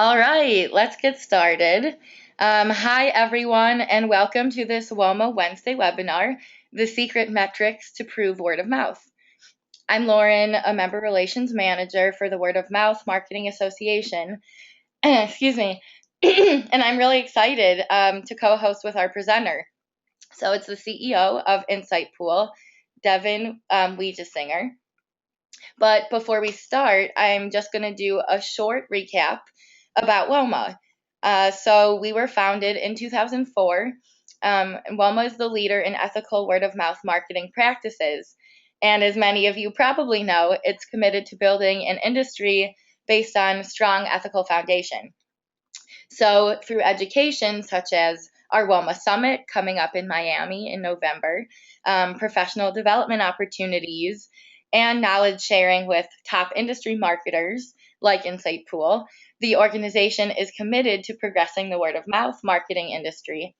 All right, let's get started. Hi, everyone, and welcome to this WOMMA Wednesday webinar, The Secret Metrics to Prove Word of Mouth. I'm Lauren, a Member Relations Manager for the Word of Mouth Marketing Association. Excuse me. And I'm really excited to co-host with our presenter. So it's the CEO of Insightpool, Devin Singer. But before we start, I'm just going to do a short recap about WOMMA. So we were founded in 2004. And WOMMA is the leader in ethical word of mouth marketing practices. And as many of you probably know, it's committed to building an industry based on strong ethical foundation. So through education, such as our WOMMA Summit coming up in Miami in November, professional development opportunities, and knowledge sharing with top industry marketers like Insightpool, the organization is committed to progressing the word of mouth marketing industry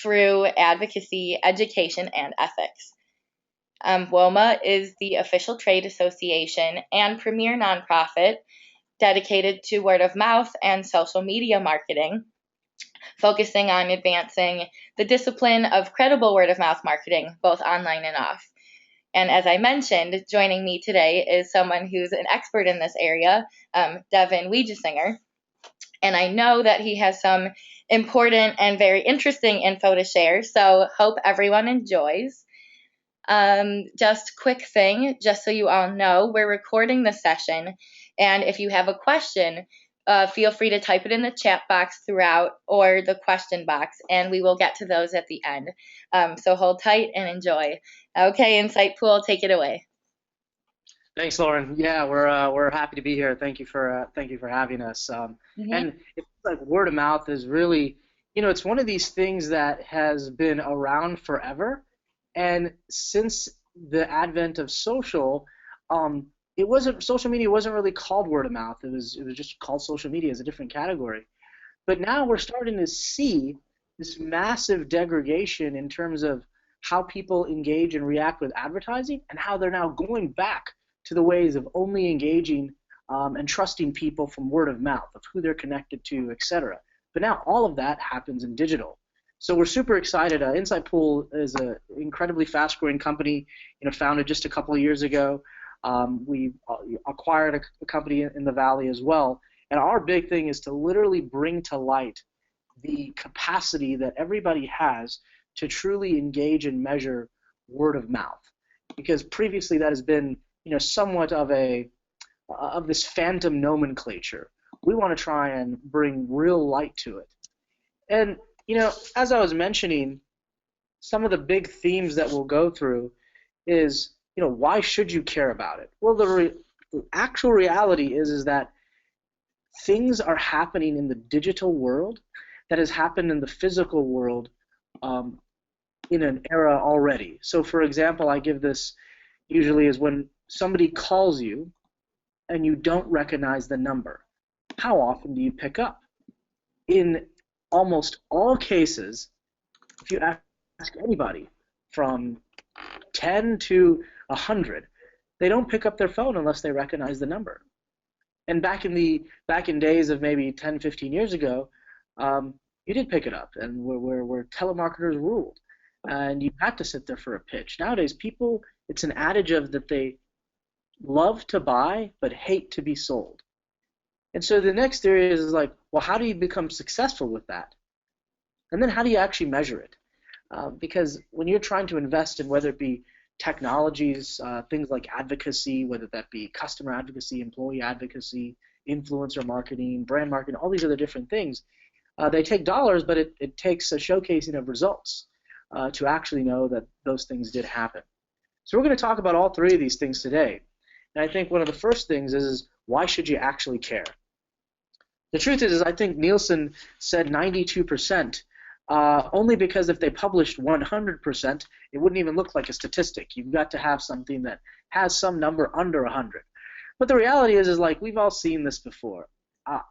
through advocacy, education, and ethics. WOMA is the official trade association and premier nonprofit dedicated to word of mouth and social media marketing, focusing on advancing the discipline of credible word of mouth marketing, both online and off. And as I mentioned, joining me today is someone who's an expert in this area, Devin Singer. And I know that he has some important and very interesting info to share, so hope everyone enjoys. Just quick thing, just so you all know, we're recording this session, and if you have a question, feel free to type it in the chat box throughout or the question box, and we will get to those at the end. So hold tight and enjoy. Okay, Insightpool, take it away. Thanks, Lauren. Yeah, we're happy to be here. Thank you for having us. And it's like word of mouth is really, it's one of these things that has been around forever. And since the advent of social media wasn't really called word of mouth. It was just called social media as a different category. But now we're starting to see this massive degradation in terms of how people engage and react with advertising, and how they're now going back to the ways of only engaging and trusting people from word of mouth, of who they're connected to, etc. But now all of that happens in digital. So we're super excited. Insightpool is an incredibly fast-growing company, founded just a couple of years ago. We acquired a company in the Valley as well. And our big thing is to literally bring to light the capacity that everybody has to truly engage and measure word of mouth. Because previously that has been, somewhat of this phantom nomenclature. We want to try and bring real light to it. And as I was mentioning, some of the big themes that we'll go through is, why should you care about it? Well, the actual reality is that things are happening in the digital world that has happened in the physical world in an era already. So, for example, I give this usually is when somebody calls you and you don't recognize the number. How often do you pick up? In almost all cases, if you ask anybody from 10 to 100, they don't pick up their phone unless they recognize the number. And back in days of maybe 10, 15 years ago, you did pick it up, and where telemarketers ruled, and you had to sit there for a pitch. Nowadays, people, it's an adage of that they love to buy but hate to be sold. And so the next area is like, well, how do you become successful with that? And then how do you actually measure it? Because when you're trying to invest in whether it be technologies, things like advocacy, whether that be customer advocacy, employee advocacy, influencer marketing, brand marketing, all these other different things, they take dollars, but it takes a showcasing of results to actually know that those things did happen. So we're going to talk about all three of these things today. And I think one of the first things is why should you actually care? The truth is I think Nielsen said 92%, only because if they published 100%, it wouldn't even look like a statistic. You've got to have something that has some number under 100. But the reality is like we've all seen this before.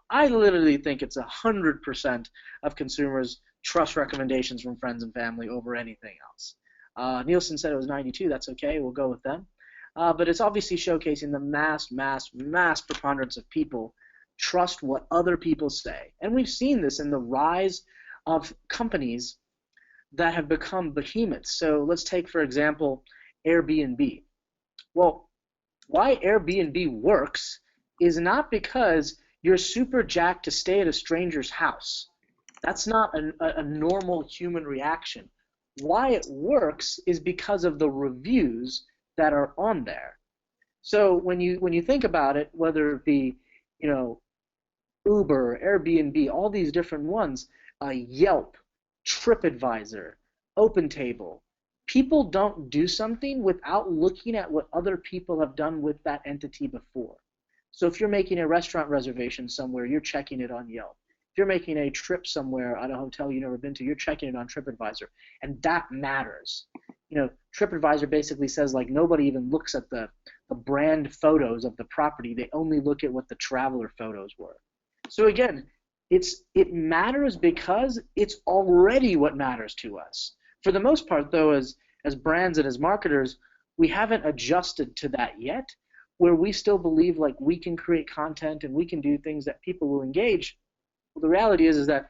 I literally think it's 100% of consumers trust recommendations from friends and family over anything else. Nielsen said it was 92. That's okay. We'll go with them. But it's obviously showcasing the mass preponderance of people trust what other people say. And we've seen this in the rise of companies that have become behemoths. So let's take, for example, Airbnb. Well, why Airbnb works is not because you're super jacked to stay at a stranger's house. That's not a normal human reaction. Why it works is because of the reviews that are on there. So when you think about it, whether it be, you know, Uber, Airbnb, all these different ones, Yelp, TripAdvisor, OpenTable, people don't do something without looking at what other people have done with that entity before. So if you're making a restaurant reservation somewhere, you're checking it on Yelp. If you're making a trip somewhere at a hotel you've never been to, you're checking it on TripAdvisor. And that matters. TripAdvisor basically says, like, nobody even looks at the brand photos of the property. They only look at what the traveler photos were. So again, it matters because it's already what matters to us. For the most part, though, as brands and as marketers, we haven't adjusted to that yet, where we still believe like we can create content and we can do things that people will engage. Well, the reality is that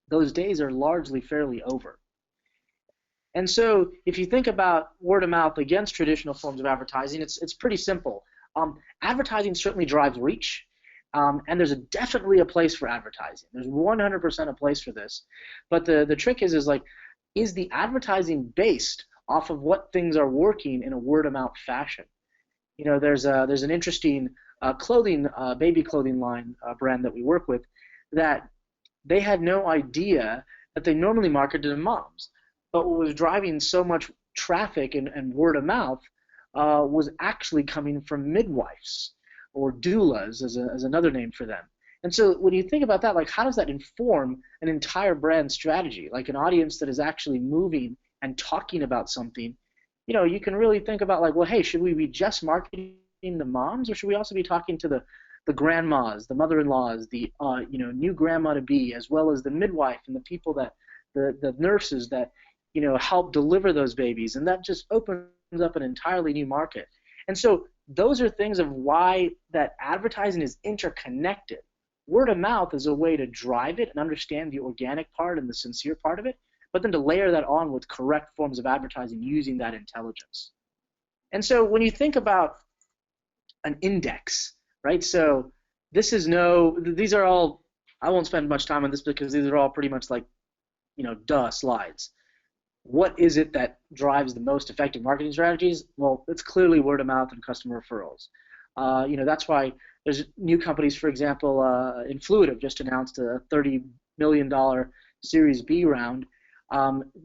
those days are largely fairly over. And so if you think about word of mouth against traditional forms of advertising, it's pretty simple. Advertising certainly drives reach, and there's definitely a place for advertising. There's 100% a place for this. But the trick is like, is the advertising based off of what things are working in a word of mouth fashion? There's an interesting baby clothing line brand that we work with that they had no idea that they normally marketed to moms. But what was driving so much traffic and word of mouth was actually coming from midwives or doulas as another name for them. And so when you think about that, like, how does that inform an entire brand strategy? Like an audience that is actually moving and talking about something, you can really think about like, well, hey, should we be just marketing the moms, or should we also be talking to the grandmas, the mother-in-laws, the new grandma to be, as well as the midwife and the people that the nurses that help deliver those babies? And that just opens up an entirely new market. And so those are things of why that advertising is interconnected. Word of mouth is a way to drive it and understand the organic part and the sincere part of it, but then to layer that on with correct forms of advertising using that intelligence. And so when you think about an index, right? So these are all, I won't spend much time on this because these are all pretty much like, slides. What is it that drives the most effective marketing strategies? Well, it's clearly word of mouth and customer referrals. That's why there's new companies, for example, Influitive just announced a $30 million Series B round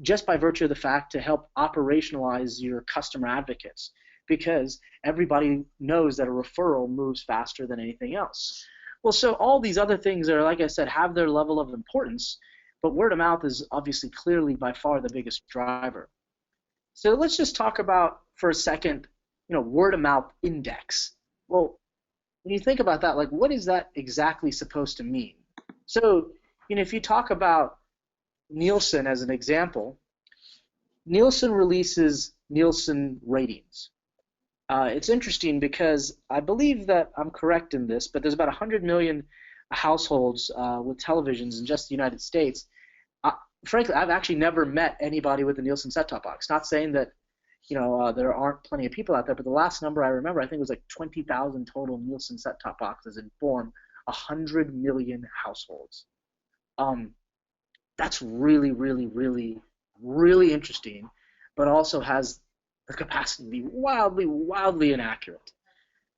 just by virtue of the fact to help operationalize your customer advocates, because everybody knows that a referral moves faster than anything else. Well, so all these other things are, like I said, have their level of importance, but word of mouth is obviously clearly by far the biggest driver. So let's just talk about for a second, word of mouth index. Well, when you think about that, like, what is that exactly supposed to mean? So, if you talk about Nielsen as an example, Nielsen releases Nielsen ratings. It's interesting because I believe that I'm correct in this, but there's about 100 million households with televisions in just the United States. Frankly, I've actually never met anybody with a Nielsen set-top box. Not saying that there aren't plenty of people out there, but the last number I remember, I think it was like 20,000 total Nielsen set-top boxes inform 100 million households. That's really, really, really, really interesting, but also has the capacity to be wildly, wildly inaccurate.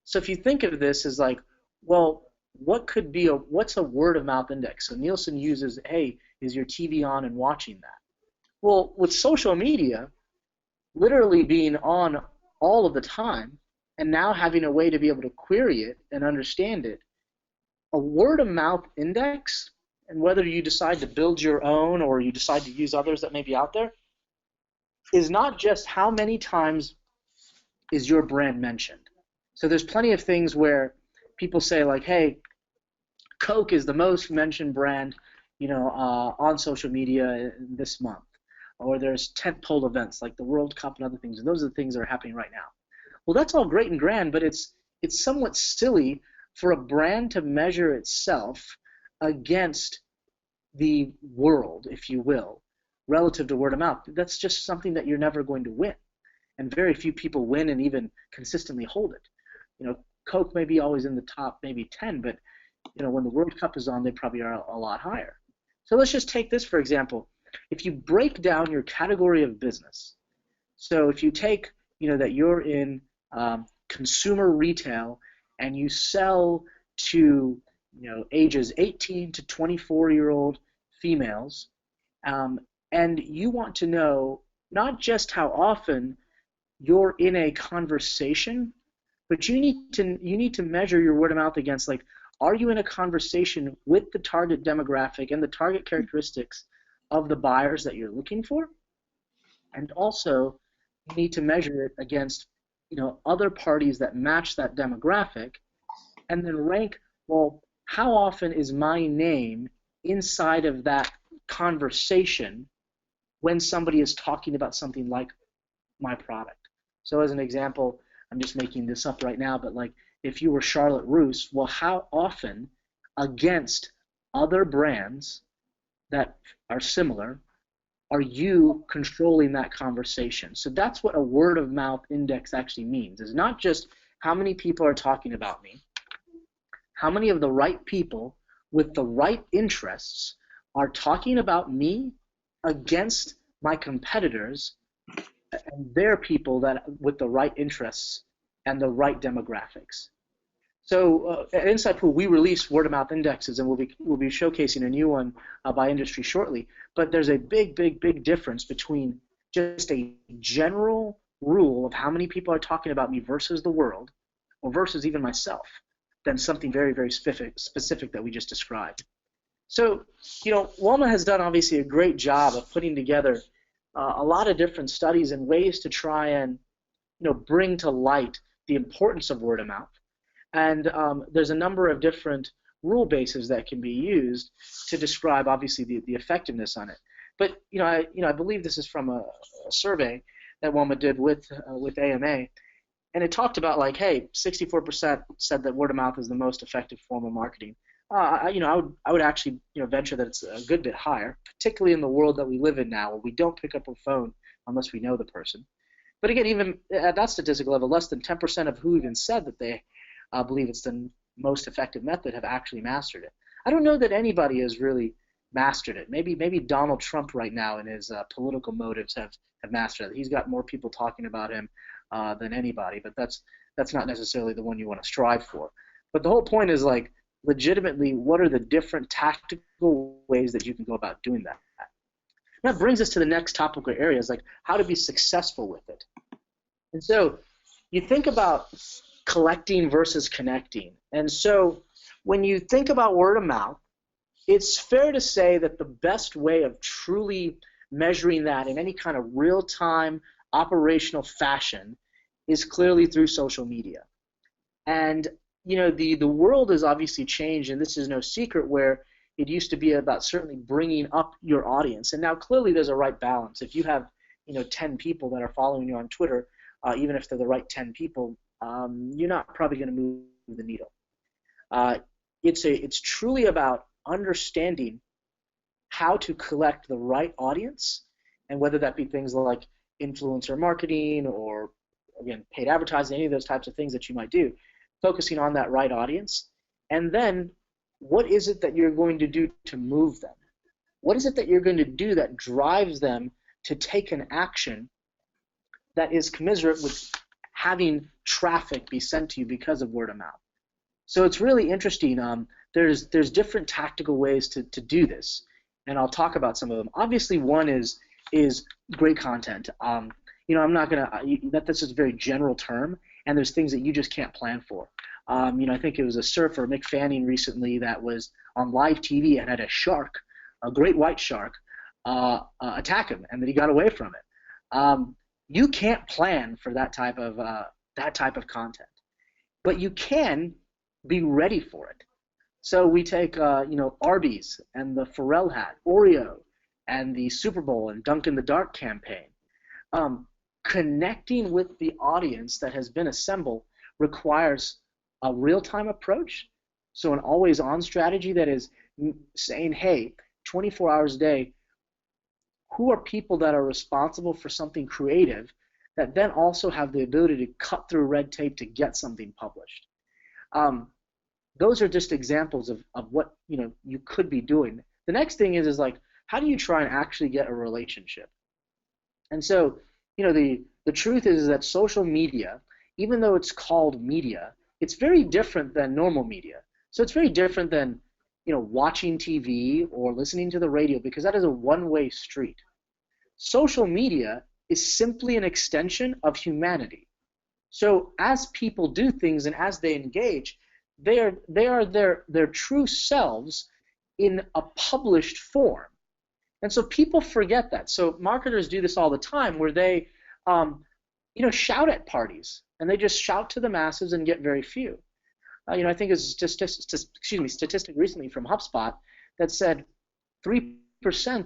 So if you think of this as like, well, what's a word of mouth index? So Nielsen uses, hey, is your TV on and watching that? Well, with social media literally being on all of the time, and now having a way to be able to query it and understand it, a word of mouth index, and whether you decide to build your own or you decide to use others that may be out there, is not just how many times is your brand mentioned. So there's plenty of things where people say like, hey, Coke is the most mentioned brand, on social media this month. Or there's tentpole events like the World Cup and other things, and those are the things that are happening right now. Well, that's all great and grand, but it's somewhat silly for a brand to measure itself against the world, if you will, relative to word of mouth, that's just something that you're never going to win. And very few people win and even consistently hold it. Coke may be always in the top maybe 10, but when the World Cup is on, they probably are a lot higher. So let's just take this for example. If you break down your category of business, so if you take that you're in consumer retail and you sell to ages 18 to 24-year-old females, and you want to know not just how often you're in a conversation, but you need to measure your word of mouth against, like, are you in a conversation with the target demographic and the target characteristics of the buyers that you're looking for? And also, you need to measure it against other parties that match that demographic, and then rank, well, how often is my name inside of that conversation when somebody is talking about something like my product. So as an example, I'm just making this up right now, but like if you were Charlotte Russe, well, how often against other brands that are similar are you controlling that conversation? So that's what a word of mouth index actually means. It's not just how many people are talking about me, how many of the right people with the right interests are talking about me against my competitors and their people that with the right interests and the right demographics. So at Insightpool, we release word of mouth indexes, and we'll be showcasing a new one by industry shortly. But there's a big difference between just a general rule of how many people are talking about me versus the world, or versus even myself, than something very specific that we just described. So WOMMA has done obviously a great job of putting together a lot of different studies and ways to try and bring to light the importance of word of mouth. And there's a number of different rule bases that can be used to describe, obviously, the effectiveness on it. But I believe this is from a survey that WOMMA did with AMA, and it talked about, like, hey, 64% said that word of mouth is the most effective form of marketing. I would actually venture that it's a good bit higher, particularly in the world that we live in now, where we don't pick up a phone unless we know the person. But again, even at that statistical level, less than 10% of who even said that they believe it's the most effective method have actually mastered it. I don't know that anybody has really mastered it. Maybe Donald Trump right now in his political motives have mastered it. He's got more people talking about him than anybody, but that's not necessarily the one you want to strive for. But the whole point is, like, legitimately, what are the different tactical ways that you can go about doing that? And that brings us to the next topical areas, like how to be successful with it. And so you think about collecting versus connecting. And so when you think about word of mouth, it's fair to say that the best way of truly measuring that in any kind of real-time operational fashion is clearly through social media. And the world has obviously changed, and this is no secret, where it used to be about certainly bringing up your audience. And now clearly there's a right balance. If you have 10 people that are following you on Twitter, even if they're the right 10 people, you're not probably going to move the needle. It's truly about understanding how to collect the right audience, and whether that be things like influencer marketing or, again, paid advertising, any of those types of things that you might do, focusing on that right audience. And then what is it that you're going to do to move them? What is it that you're going to do that drives them to take an action that is commensurate with having traffic be sent to you because of word of mouth? So it's really interesting. There's different tactical ways to do this, and I'll talk about some of them. Obviously, one is great content. I'm not gonna that's just a very general term, and there's things that you just can't plan for. I think it was a surfer, Mick Fanning, recently that was on live TV and had a shark, a great white shark, attack him, and that he got away from it. You can't plan for that type of content, but you can be ready for it. So we take Arby's and the Pharrell hat, Oreo, and the Super Bowl and Dunk in the Dark campaign. Connecting with the audience that has been assembled requires a real-time approach, so an always-on strategy that is saying, hey, 24 hours a day, who are people that are responsible for something creative that then also have the ability to cut through red tape to get something published? Um, those are just examples of what you could be doing. The next thing is like, how do you try and actually get a relationship? And so, the truth is that social media, even though it's called media, it's very different than normal media. So it's very different than watching TV or listening to the radio, because that is a one-way street. Social media is simply an extension of humanity. So as people do things and as they engage, they are their true selves in a published form. And so people forget that. So marketers do this all the time, where they shout at parties, and they just shout to the masses and get very few. I think it's just statistic recently from HubSpot that said 3%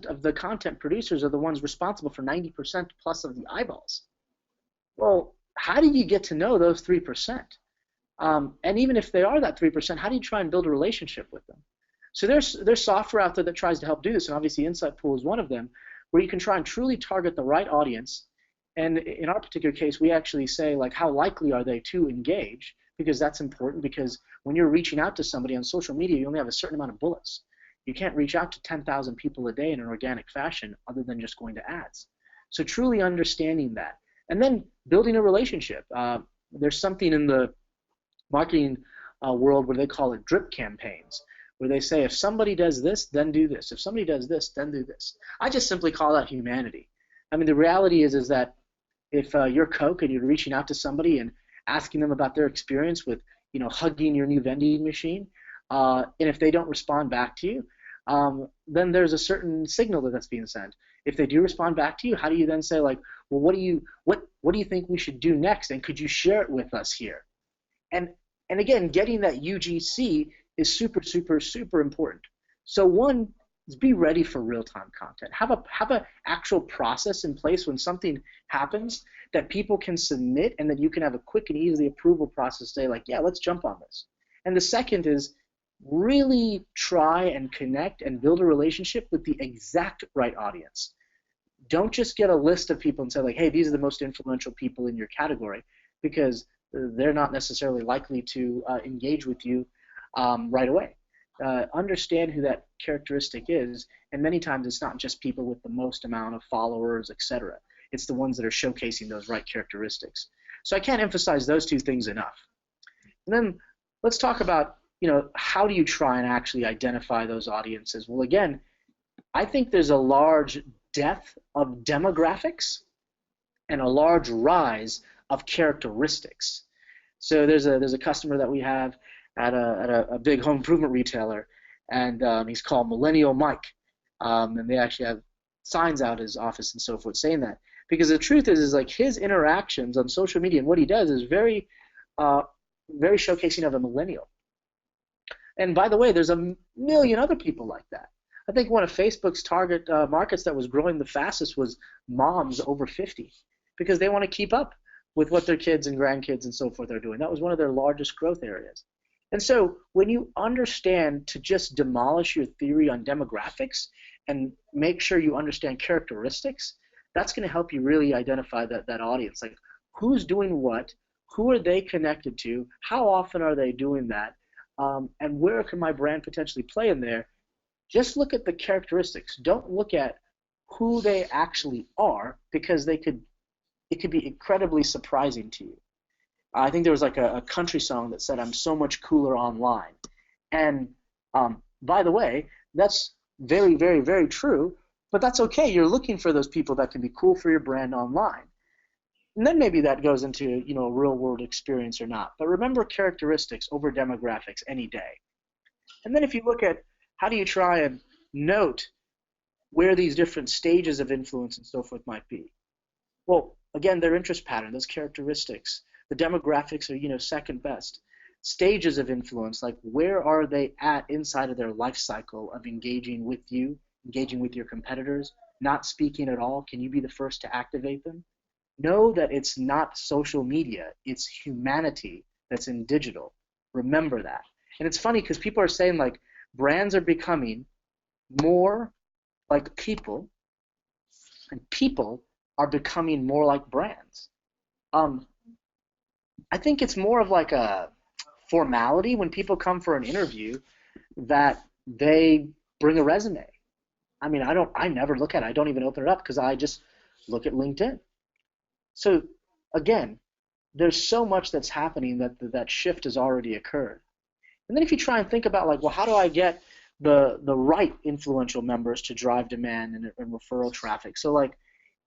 of the content producers are the ones responsible for 90% plus of the eyeballs. Well, how do you get to know those 3%? And even if they are that 3%, how do you try and build a relationship with them? So there's software out there that tries to help do this, and obviously Insightpool is one of them, where you can try and truly target the right audience. And in our particular case, we actually say, like, how likely are they to engage? Because that's important, because when you're reaching out to somebody on social media, you only have a certain amount of bullets. You can't reach out to 10,000 people a day in an organic fashion other than just going to ads. So truly understanding that. And then building a relationship. There's something in the marketing world where they call it drip campaigns, where they say, if somebody does this, then do this. If somebody does this, then do this. I just simply call that humanity. I mean, the reality is that if you're Coke and you're reaching out to somebody and asking them about their experience with, hugging your new vending machine, and if they don't respond back to you, then there's a certain signal that's being sent. If they do respond back to you, how do you then say, like, well, what do you think we should do next, and could you share it with us here? And again, getting that UGC is super, super, super important. So one is be ready for real-time content. Have a actual process in place when something happens that people can submit, and that you can have a quick and easy approval process. Say, like, yeah, let's jump on this. And the second is really try and connect and build a relationship with the exact right audience. Don't just get a list of people and say, like, hey, these are the most influential people in your category, because they're not necessarily likely to engage with you right away. Understand who that characteristic is, and many times it's not just people with the most amount of followers, etc. It's the ones that are showcasing those right characteristics. So I can't emphasize those two things enough. And then let's talk about, how do you try and actually identify those audiences? Well, again, I think there's a large depth of demographics and a large rise of characteristics. So there's a customer that we have at a big home improvement retailer, and he's called Millennial Mike, and they actually have signs out his office and so forth saying that, because the truth is like his interactions on social media and what he does is very showcasing of a millennial. And by the way, there's a million other people like that. I think one of Facebook's target markets that was growing the fastest was moms over 50, because they want to keep up with what their kids and grandkids and so forth are doing. That was one of their largest growth areas. And so when you understand to just demolish your theory on demographics and make sure you understand characteristics, that's going to help you really identify that audience. Like, who's doing what, who are they connected to, how often are they doing that, and where can my brand potentially play in there? Just look at the characteristics. Don't look at who they actually are, because it could be incredibly surprising to you. I think there was like a country song that said, "I'm so much cooler online." And by the way, that's very, very, very true, but that's okay. You're looking for those people that can be cool for your brand online. And then maybe that goes into, a real world experience or not. But remember characteristics over demographics any day. And then if you look at how do you try and note where these different stages of influence and so forth might be. Well, again, their interest pattern, those characteristics. The demographics are, second best. Stages of influence, like where are they at inside of their life cycle of engaging with you, engaging with your competitors, not speaking at all? Can you be the first to activate them? Know that it's not social media, it's humanity that's in digital. Remember that. And it's funny because people are saying like brands are becoming more like people, and people are becoming more like brands. Um, I think it's more of like a formality when people come for an interview that they bring a resume. I mean, I never look at it. I don't even open it up because I just look at LinkedIn. So again, there's so much that's happening that that shift has already occurred. And then if you try and think about like, well, how do I get the right influential members to drive demand and referral traffic? So like,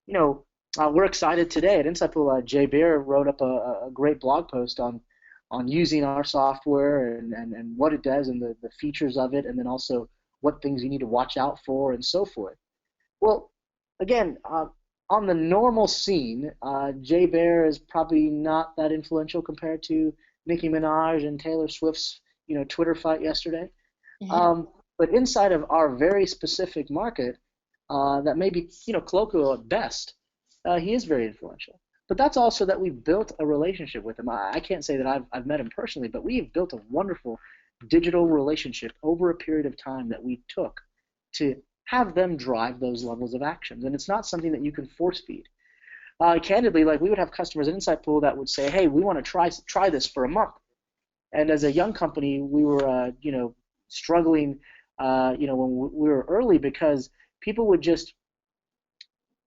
you know, we're excited today at Insightpool. Jay Beer wrote up a great blog post on using our software and what it does and the features of it, and then also what things you need to watch out for and so forth. Well, again, on the normal scene, Jay Bear is probably not that influential compared to Nicki Minaj and Taylor Swift's, Twitter fight yesterday. Yeah. But inside of our very specific market, that may be, colloquial at best, he is very influential. But that's also that we've built a relationship with him. I can't say that I've met him personally, but we have built a wonderful digital relationship over a period of time that we took to have them drive those levels of actions. And it's not something that you can force feed. Candidly, like we would have customers at Insightpool that would say, "Hey, we want to try this for a month." And as a young company, we were, struggling, when we were early because people would just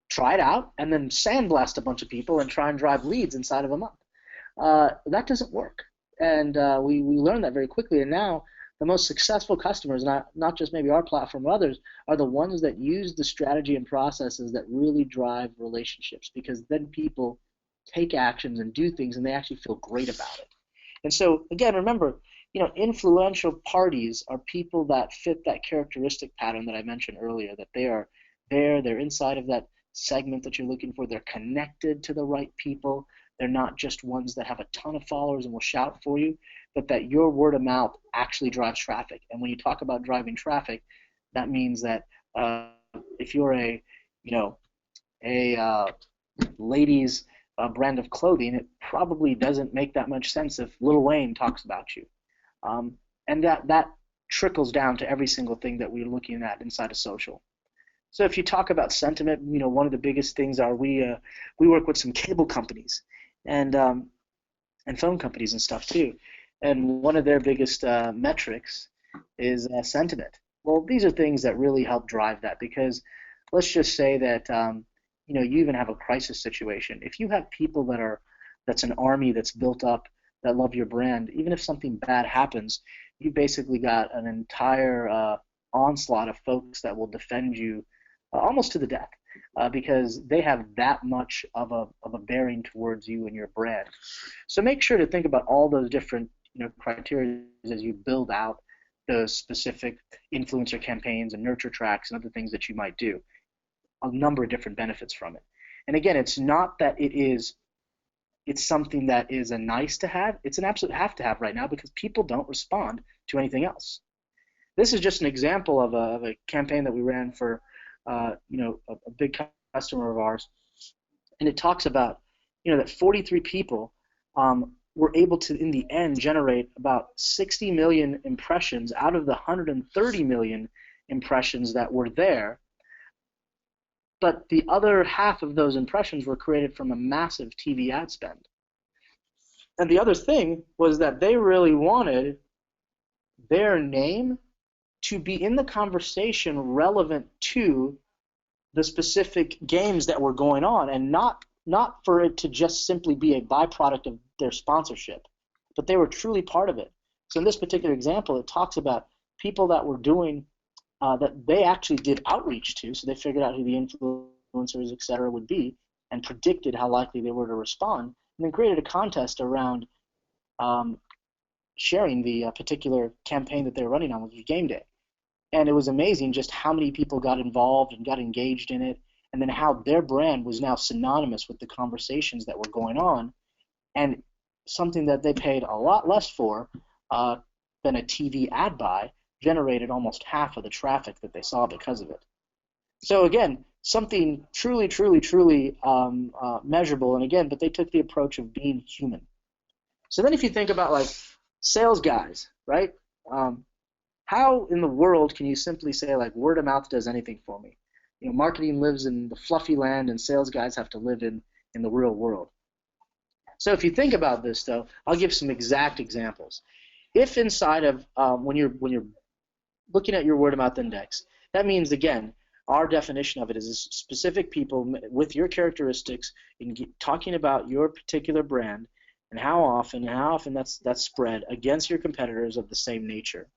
try it out and then sandblast a bunch of people and try and drive leads inside of a month. That doesn't work. And we learned that very quickly. And now the most successful customers, not just maybe our platform, but others, are the ones that use the strategy and processes that really drive relationships, because then people take actions and do things and they actually feel great about it. And so, again, remember, influential parties are people that fit that characteristic pattern that I mentioned earlier, that they are there, they're inside of that segment that you're looking for, they're connected to the right people, they're not just ones that have a ton of followers and will shout for you, but that your word of mouth actually drives traffic. And when you talk about driving traffic, that means that if you're a ladies' brand of clothing, it probably doesn't make that much sense if Lil Wayne talks about you. And that trickles down to every single thing that we're looking at inside of social. So if you talk about sentiment, one of the biggest things are we work with some cable companies and phone companies and stuff too. And one of their biggest metrics is sentiment. Well, these are things that really help drive that, because let's just say that you even have a crisis situation. If you have people that's an army that's built up that love your brand, even if something bad happens, you basically got an entire onslaught of folks that will defend you almost to the death, because they have that much of a bearing towards you and your brand. So make sure to think about all those different criteria as you build out the specific influencer campaigns and nurture tracks and other things that you might do. A number of different benefits from it. And again, it's not that it's something that is a nice to have. It's an absolute have to have right now, because people don't respond to anything else. This is just an example of a campaign that we ran for a big customer of ours, and it talks about that 43 people were able to, in the end, generate about 60 million impressions out of the 130 million impressions that were there. But the other half of those impressions were created from a massive TV ad spend. And the other thing was that they really wanted their name to be in the conversation relevant to the specific games that were going on, and not for it to just simply be a byproduct of their sponsorship, but they were truly part of it. So in this particular example, it talks about people that were doing that they actually did outreach to, so they figured out who the influencers, et cetera, would be and predicted how likely they were to respond, and then created a contest around sharing the particular campaign that they were running on, which was game day. And it was amazing just how many people got involved and got engaged in it, and then how their brand was now synonymous with the conversations that were going on, and something that they paid a lot less for than a TV ad buy generated almost half of the traffic that they saw because of it. So again, something truly, truly, truly measurable, and again, but they took the approach of being human. So then if you think about like Sales guys, right? How in the world can you simply say like word of mouth does anything for me? Marketing lives in the fluffy land, and sales guys have to live in the real world. So if you think about this, though, I'll give some exact examples. If inside of when you're looking at your word of mouth index, that means again, our definition of it is specific people with your characteristics in talking about your particular brand and how often that's spread against your competitors of the same nature.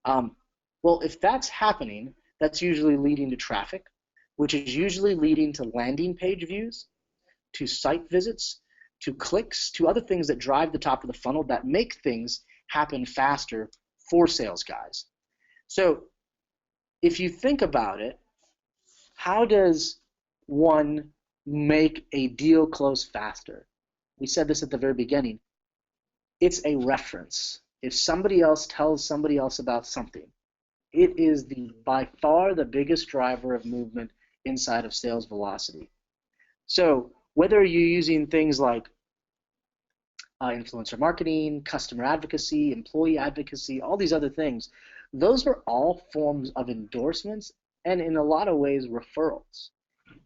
Well, if that's happening, that's usually leading to traffic, which is usually leading to landing page views, to site visits, to clicks, to other things that drive the top of the funnel that make things happen faster for sales guys. So if you think about it, how does one make a deal close faster? We said this at the very beginning. It's a reference. If somebody else tells somebody else about something, it is by far the biggest driver of movement inside of sales velocity. So whether you're using things like influencer marketing, customer advocacy, employee advocacy, all these other things, those are all forms of endorsements and in a lot of ways referrals.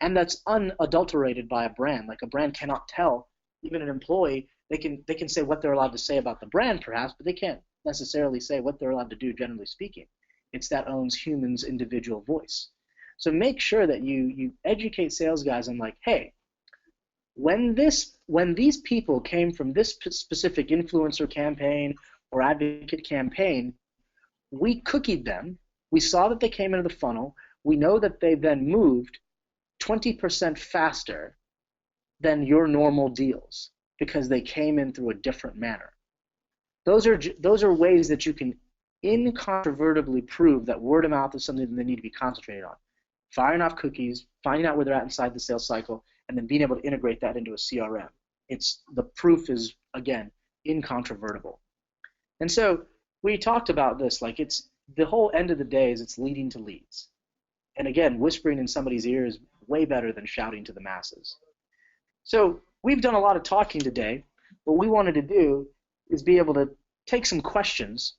And that's unadulterated by a brand. Like a brand cannot tell even an employee, they can say what they're allowed to say about the brand perhaps, but they can't necessarily say what they're allowed to do generally speaking. It's that owns humans' individual voice. So make sure that you educate sales guys on like, hey, when these people came from this specific influencer campaign or advocate campaign, we cookied them. We saw that they came into the funnel. We know that they then moved 20% faster than your normal deals because they came in through a different manner. Those are ways that you can incontrovertibly prove that word of mouth is something that they need to be concentrated on. Firing off cookies, finding out where they're at inside the sales cycle, and then being able to integrate that into a CRM. The proof is, again, incontrovertible. And so we talked about this, like it's the whole end of the day is it's leading to leads. And again, whispering in somebody's ear is way better than shouting to the masses. So we've done a lot of talking today. What we wanted to do is be able to take some questions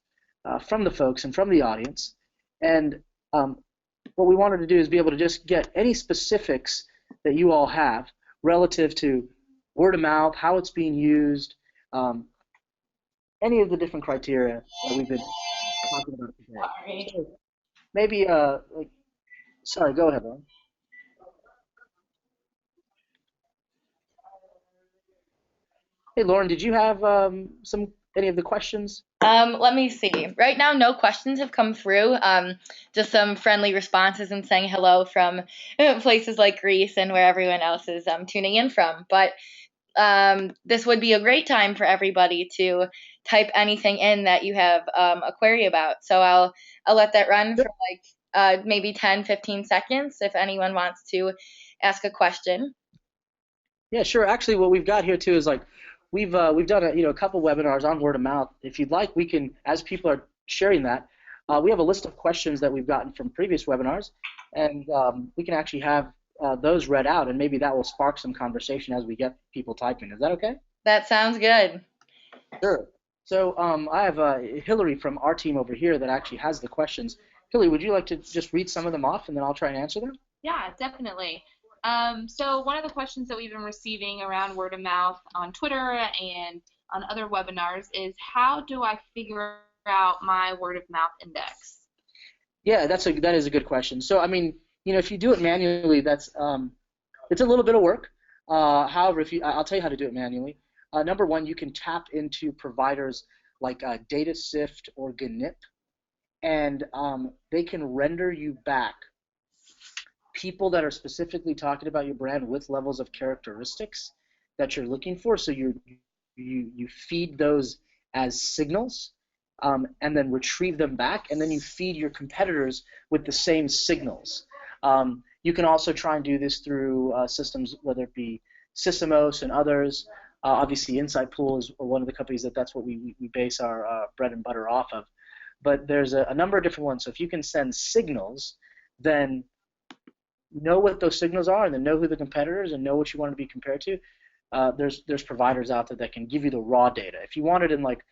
from the folks and from the audience. And what we wanted to do is be able to just get any specifics that you all have relative to word of mouth, how it's being used, any of the different criteria that we've been talking about today. So maybe, sorry, go ahead, Lauren. Hey, Lauren, did you have any of the questions? Let me see. Right now, no questions have come through. Just some friendly responses and saying hello from places like Greece and where everyone else is tuning in from. But this would be a great time for everybody to type anything in that you have a query about. So I'll let that run for like maybe 10, 15 seconds if anyone wants to ask a question. Yeah, sure. Actually, what we've got here too is like we've done a couple webinars on word of mouth. If you'd like, we can, as people are sharing that, we have a list of questions that we've gotten from previous webinars, and we can actually have those read out, and maybe that will spark some conversation as we get people typing. Is that okay? That sounds good. Sure. So I have Hillary from our team over here that actually has the questions. Hillary, would you like to just read some of them off, and then I'll try and answer them? Yeah, definitely. So one of the questions that we've been receiving around word of mouth on Twitter and on other webinars is how do I figure out my word of mouth index? Yeah, that is a good question. So I mean, if you do it manually, that's it's a little bit of work. However, I'll tell you how to do it manually. Number one, you can tap into providers like DataSift or GNIP, and they can render you back people that are specifically talking about your brand with levels of characteristics that you're looking for. So you feed those as signals, and then retrieve them back, and then you feed your competitors with the same signals. You can also try and do this through systems, whether it be Sysomos and others. Obviously, Insightpool is one of the companies that's what we base our bread and butter off of. But there's a number of different ones. So if you can send signals, then know what those signals are, and then know who the competitors and know what you want to be compared to. There's providers out there that can give you the raw data. If you want it in like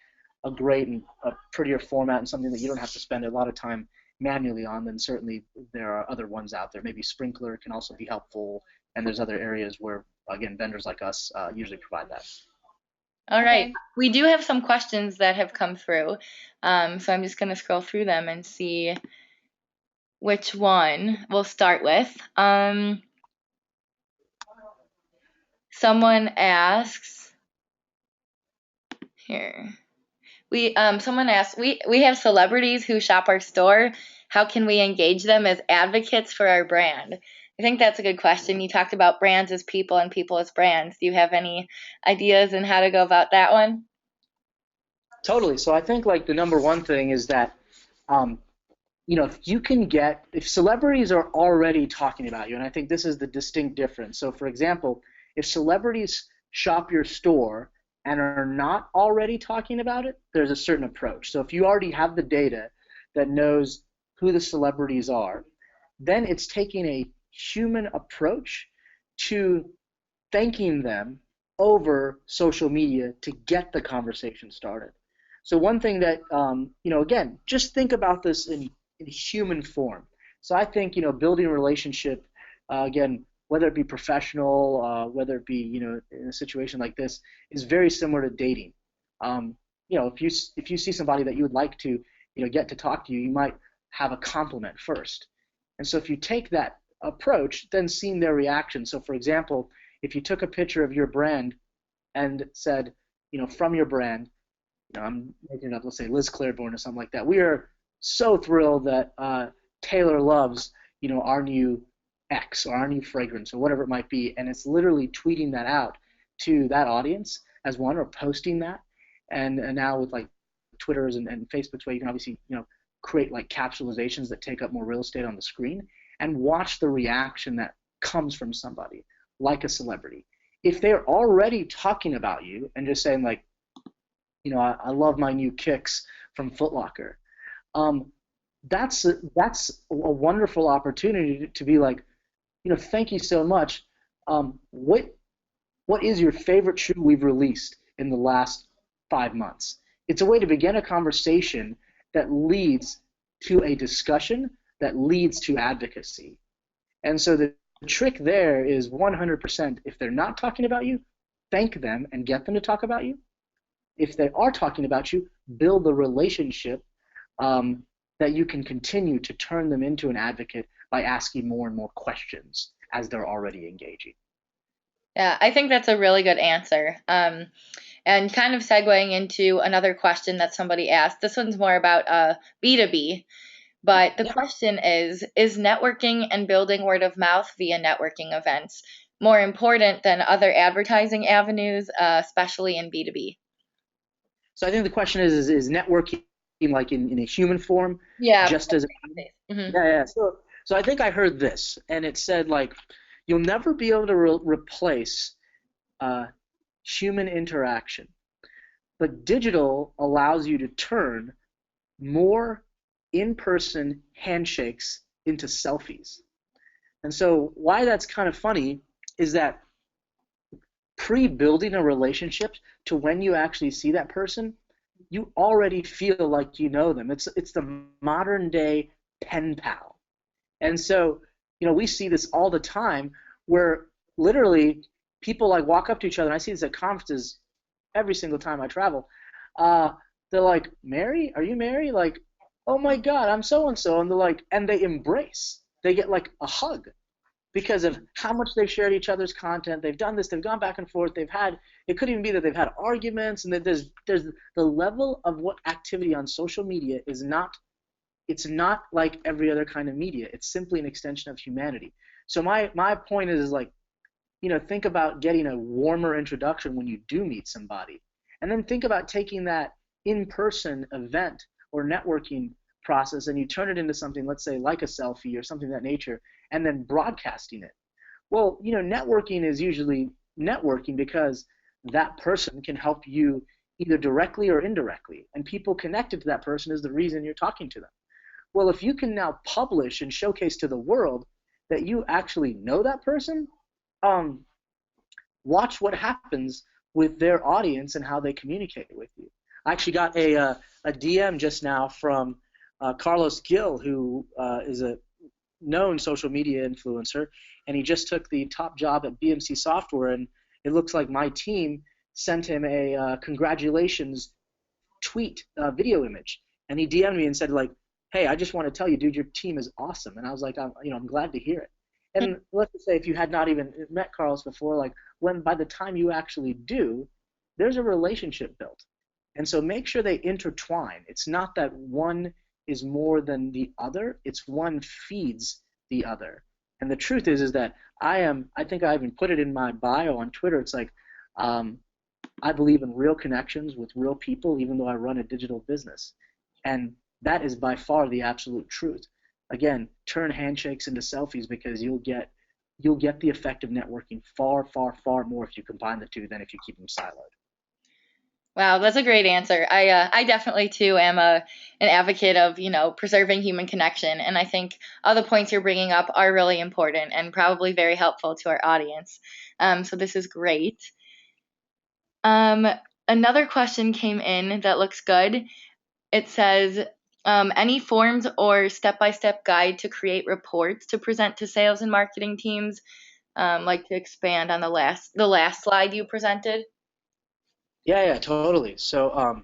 a great and a prettier format and something that you don't have to spend a lot of time manually on, then certainly there are other ones out there. Maybe Sprinkler can also be helpful, and there's other areas where, again, vendors like us usually provide that. All right. Okay. We do have some questions that have come through. So I'm just going to scroll through them and see which one we'll start with. Someone asks here. Someone asked, we have celebrities who shop our store. How can we engage them as advocates for our brand? I think that's a good question. You talked about brands as people and people as brands. Do you have any ideas on how to go about that one? Totally. So I think like the number one thing is that, if celebrities are already talking about you, and I think this is the distinct difference. So for example, if celebrities shop your store and are not already talking about it, there's a certain approach. So if you already have the data that knows who the celebrities are, then it's taking a human approach to thanking them over social media to get the conversation started. So one thing that, again, just think about this in human form. So I think, building a relationship, again, whether it be professional, whether it be, in a situation like this, is very similar to dating. If you see somebody that you would like to, get to talk to you, you might have a compliment first. And so if you take that approach, then seeing their reaction. So for example, if you took a picture of your brand and said, from your brand, I'm making it up, let's say Liz Claiborne or something like that. We are so thrilled that Taylor loves, our new X or our new fragrance or whatever it might be, and it's literally tweeting that out to that audience as one, or posting that. And now with like Twitter's and Facebook's way, you can obviously, create like capsulizations that take up more real estate on the screen and watch the reaction that comes from somebody like a celebrity. If they're already talking about you and just saying like, I love my new kicks from Foot Locker. That's a wonderful opportunity to be like, thank you so much. What is your favorite shoe we've released in the last 5 months? It's a way to begin a conversation that leads to a discussion that leads to advocacy. And so the trick there is 100%, if they're not talking about you, thank them and get them to talk about you. If they are talking about you, build the relationship that you can continue to turn them into an advocate by asking more and more questions as they're already engaging. Yeah, I think that's a really good answer. And kind of segueing into another question that somebody asked. This one's more about B2B. But the question is networking and building word of mouth via networking events more important than other advertising avenues, especially in B2B? So I think the question is networking like in a human form? Yeah. Just as Mm-hmm. yeah. So I think I heard this, and it said like, you'll never be able to replace human interaction, but digital allows you to turn more in-person handshakes into selfies. And so why that's kind of funny is that pre-building a relationship to when you actually see that person, you already feel like you know them. It's the modern day pen pal. And so, we see this all the time where literally people like walk up to each other, and I see this at conferences every single time I travel. They're like, Mary? Are you Mary? Like, oh my God, I'm so-and-so. And they're like, and they embrace. They get like a hug because of how much they've shared each other's content. They've done this, they've gone back and forth, it could even be that they've had arguments, and that there's the level of what activity on social media it's not like every other kind of media. It's simply an extension of humanity. So my point is like, think about getting a warmer introduction when you do meet somebody. And then think about taking that in-person event or networking process and you turn it into something, let's say like a selfie or something of that nature, and then broadcasting it. Well, networking is usually networking because that person can help you either directly or indirectly, and people connected to that person is the reason you're talking to them. Well, if you can now publish and showcase to the world that you actually know that person, watch what happens with their audience and how they communicate with you. I actually got a DM just now from Carlos Gil, who is a known social media influencer, and he just took the top job at BMC Software, and it looks like my team sent him a congratulations tweet video image, and he DM'd me and said like, "Hey, I just want to tell you, dude, your team is awesome." And I was like, I'm glad to hear it. And let's just say if you had not even met Carlos before, like by the time you actually do, there's a relationship built. And so make sure they intertwine. It's not that one is more than the other, it's one feeds the other. And the truth is that I think I even put it in my bio on Twitter. It's like I believe in real connections with real people, even though I run a digital business. And that is by far the absolute truth. Again, turn handshakes into selfies, because you'll get the effect of networking far, far, far more if you combine the two than if you keep them siloed. Wow, that's a great answer. I definitely too am an advocate of preserving human connection, and I think all the points you're bringing up are really important and probably very helpful to our audience. So this is great. Another question came in that looks good. It says, any forms or step-by-step guide to create reports to present to sales and marketing teams? Like to expand on the last slide you presented. Yeah, totally. So,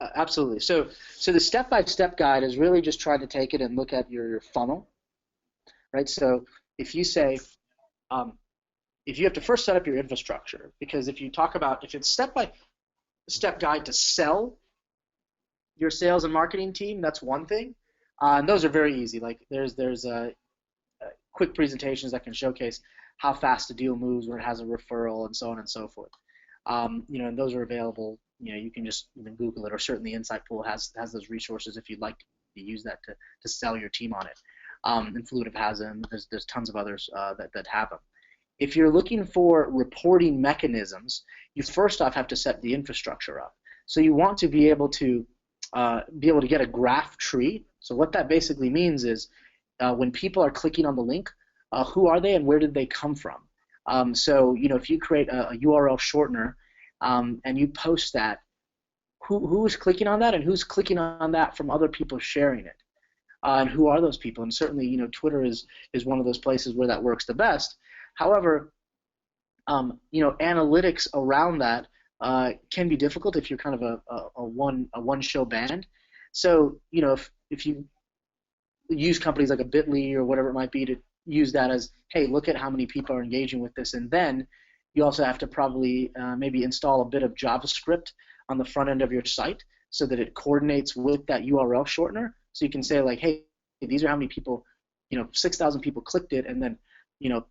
absolutely. So the step-by-step guide is really just trying to take it and look at your funnel, right? So if you say, if you have to first set up your infrastructure, because if it's step-by-step guide to sell your sales and marketing team, that's one thing. And those are very easy. Like there's quick presentations that can showcase how fast a deal moves when it has a referral and so on and so forth. And those are available. You can just even Google it, or certainly Insightpool has those resources if you'd like to use that to sell your team on it. Influitive has them. There's tons of others that have them. If you're looking for reporting mechanisms, you first off have to set the infrastructure up. So you want to be able to get a graph tree. So what that basically means is when people are clicking on the link, who are they and where did they come from? So if you create a URL shortener and you post that, who is clicking on that and who's clicking on that from other people sharing it? And who are those people? And certainly, Twitter is one of those places where that works the best. However, analytics around that can be difficult if you're kind of a one show band. So if you use companies like a Bitly or whatever it might be to use that as, hey, look at how many people are engaging with this, and then you also have to probably maybe install a bit of JavaScript on the front end of your site so that it coordinates with that URL shortener. So you can say like, hey, these are how many people, 6,000 people clicked it, and then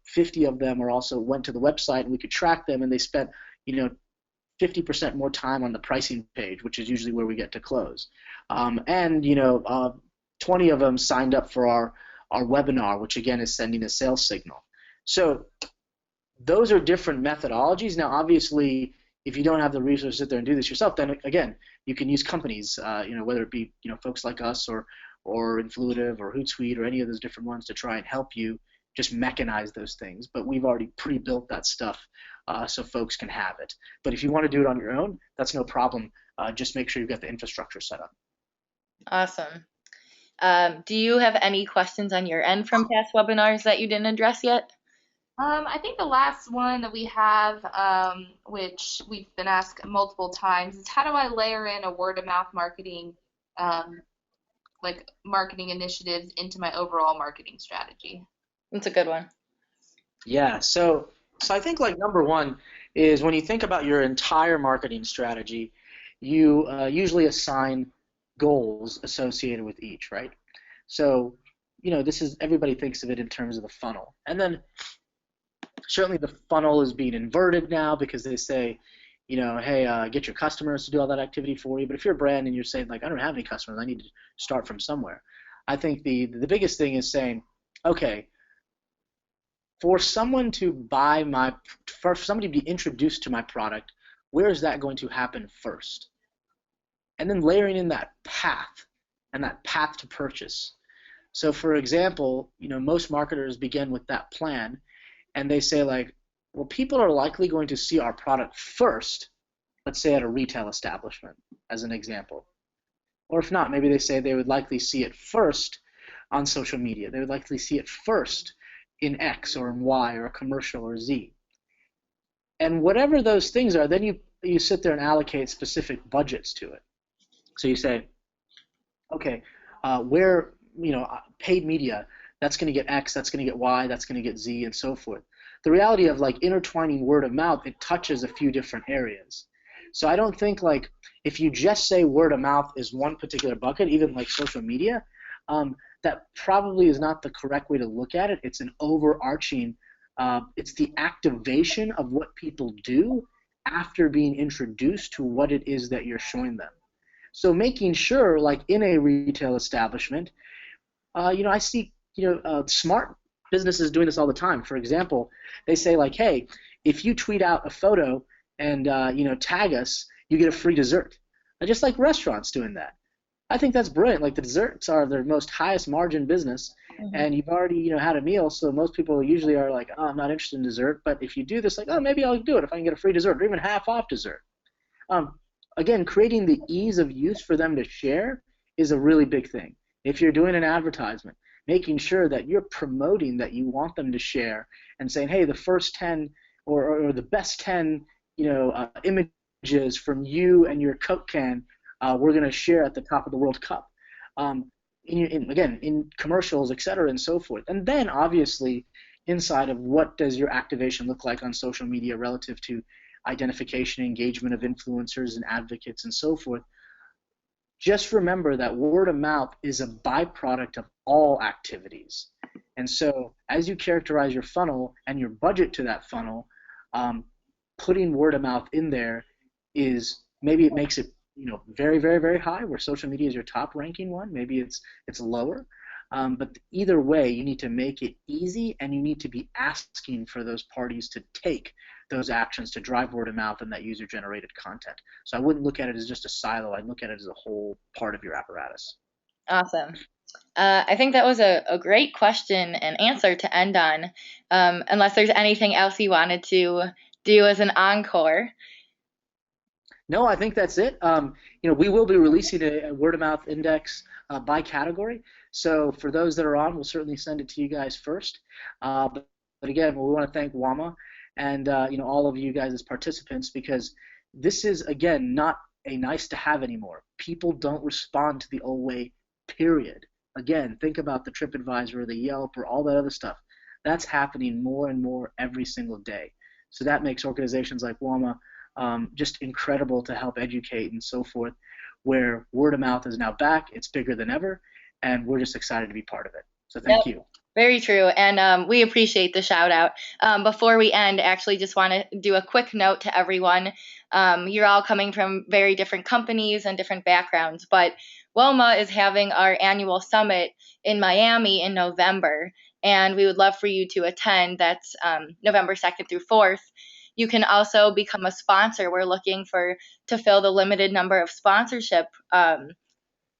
50 of them also went to the website, and we could track them, and they spent 50% more time on the pricing page, which is usually where we get to close. And 20 of them signed up for our webinar, which again is sending a sales signal. So those are different methodologies. Now, obviously, if you don't have the resources to sit there and do this yourself, then again, you can use companies, whether it be folks like us or Influitive or Hootsuite or any of those different ones to try and help you just mechanize those things. But we've already pre-built that stuff so folks can have it. But if you want to do it on your own, that's no problem. Just make sure you've got the infrastructure set up. Awesome. Do you have any questions on your end from past webinars that you didn't address yet? I think the last one that we have, which we've been asked multiple times, is how do I layer in a word-of-mouth marketing, marketing initiatives into my overall marketing strategy? That's a good one. Yeah, so I think number one is when you think about your entire marketing strategy, you usually assign goals associated with each, right? So, everybody thinks of it in terms of the funnel. And then certainly the funnel is being inverted now because they say, hey, get your customers to do all that activity for you. But if you're a brand and you're saying, I don't have any customers, I need to start from somewhere. I think the biggest thing is saying, okay, for someone to for somebody to be introduced to my product, where is that going to happen first? And then layering in that path and that path to purchase. So for example, most marketers begin with that plan and they say well, people are likely going to see our product first let's say at a retail establishment, as an example. Or if not, maybe they say they would likely see it first on social media. They would likely see it first in X or in Y or a commercial or Z. And whatever those things are, then you sit there and allocate specific budgets to it. So you say, okay, where, paid media, that's going to get X, that's going to get Y, that's going to get Z, and so forth. The reality of like intertwining word of mouth, it touches a few different areas. So I don't think like if you just say word of mouth is one particular bucket, even like social media, that probably is not the correct way to look at it. It's an overarching, it's the activation of what people do after being introduced to what it is that you're showing them. So making sure, like in a retail establishment, I see, smart businesses doing this all the time. For example, they say like, hey, if you tweet out a photo and tag us, you get a free dessert. And just like restaurants doing that. I think that's brilliant. Like the desserts are their most highest margin business, and you've already had a meal, so most people usually are like, oh, I'm not interested in dessert. But if you do this, like, oh, maybe I'll do it if I can get a free dessert or even half off dessert. Again, creating the ease of use for them to share is a really big thing. If you're doing an advertisement, making sure that you're promoting that you want them to share and saying, hey, the first 10 or the best 10 images from you and your Coke can, we're going to share at the top of the World Cup. In commercials, et cetera, and so forth. And then, obviously, inside of what does your activation look like on social media relative to identification, engagement of influencers and advocates and so forth, just remember that word of mouth is a byproduct of all activities. And so as you characterize your funnel and your budget to that funnel, putting word of mouth in there is maybe it makes it very, very, very high where social media is your top ranking one. Maybe it's lower. But either way, you need to make it easy and you need to be asking for those parties to take those actions to drive word of mouth and that user-generated content. So I wouldn't look at it as just a silo. I'd look at it as a whole part of your apparatus. Awesome. I think that was a great question and answer to end on, unless there's anything else you wanted to do as an encore. No, I think that's it. We will be releasing a word-of-mouth index by category. So for those that are on, we'll certainly send it to you guys first. But again, we want to thank WOMMA and all of you guys as participants, because this is, again, not a nice to have anymore. People don't respond to the old way, period. Again, think about the TripAdvisor or the Yelp or all that other stuff. That's happening more and more every single day. So that makes organizations like WOMMA just incredible to help educate and so forth, where word of mouth is now back. It's bigger than ever, and we're just excited to be part of it. So thank you. Very true, and we appreciate the shout out. Before we end, actually just want to do a quick note to everyone. You're all coming from very different companies and different backgrounds, but WOMMA is having our annual summit in Miami in November, and we would love for you to attend. That's November 2nd through 4th. You can also become a sponsor. We're looking to fill the limited number of sponsorship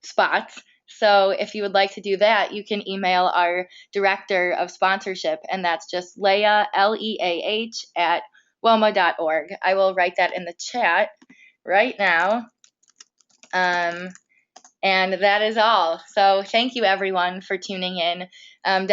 spots. So if you would like to do that, you can email our director of sponsorship, and that's just Leah, Leah, at WOMMA.org. I will write that in the chat right now. And that is all. So thank you, everyone, for tuning in.